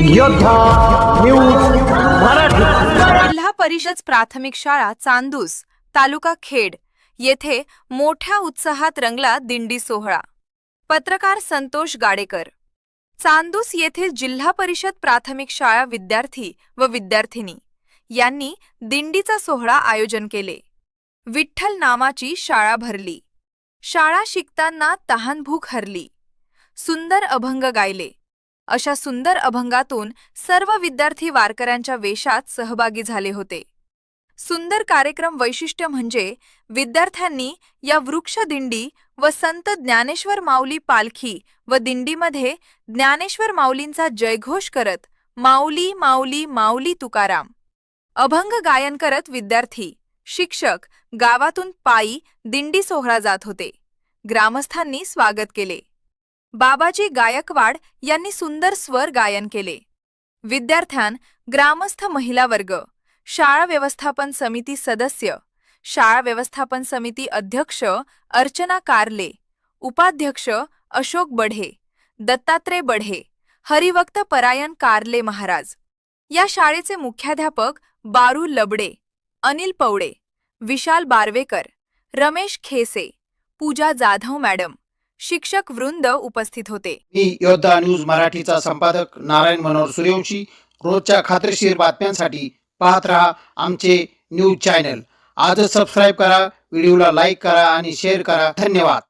योद्धा न्यूज मराठी। जिल्हा परिषद प्राथमिक शाळा चांदूस तालुका खेड येथे मोठ्या उत्साहात रंगला दिंडी सोहळा। पत्रकार संतोष गाडेकर। चांदूस येथील जिल्हा परिषद प्राथमिक शाळा विद्यार्थी व विद्यार्थिनी यांनी दिंडीचा सोहळा आयोजन केले। विठ्ठल नामाची शाळा भरली, शाळा शिकताना तहानभूक हरली, सुंदर अभंग गायले। अशा सुंदर अभंगातून सर्व विद्यार्थी वारकऱ्यांच्या वेशात सहभागी झाले होते। सुंदर कार्यक्रम वैशिष्ट्य म्हणजे विद्यार्थ्यांनी या वृक्ष दिंडी व संत ज्ञानेश्वर माऊली पालखी व दिंडीमध्ये ज्ञानेश्वर माऊलींचा जयघोष करत माऊली माऊली माऊली तुकाराम अभंग गायन करत विद्यार्थी, शिक्षक गावातून पायी दिंडी सोहळा जात होते। ग्रामस्थांनी स्वागत केले। बाबाजी गायकवाड यांनी सुंदर स्वर गायन केले। विद्यार्थ्यां, ग्रामस्थ महिला वर्ग, शाळा व्यवस्थापन समिती सदस्य, शाळा व्यवस्थापन समिती अध्यक्ष अर्चना कारले, उपाध्यक्ष अशोक बढे, दत्तात्रय बढे, हरिभक्त परायण कारले महाराज, या शाळेचे मुख्याध्यापक बारू लबडे, अनिल पवडे, विशाल बारवेकर, रमेश खेसे, पूजा जाधव मॅडम, शिक्षक वृंद उपस्थित होते। मी योद्धा न्यूज मराठीचा संपादक नारायण मनोहर सूर्यवंशी। रोजच्या खात्रीशीर बातम्यांसाठी पाहत रहा आमचे न्यूज चॅनल। आजच सबस्क्राइब करा, व्हिडिओला लाईक करा आणि शेअर करा। धन्यवाद।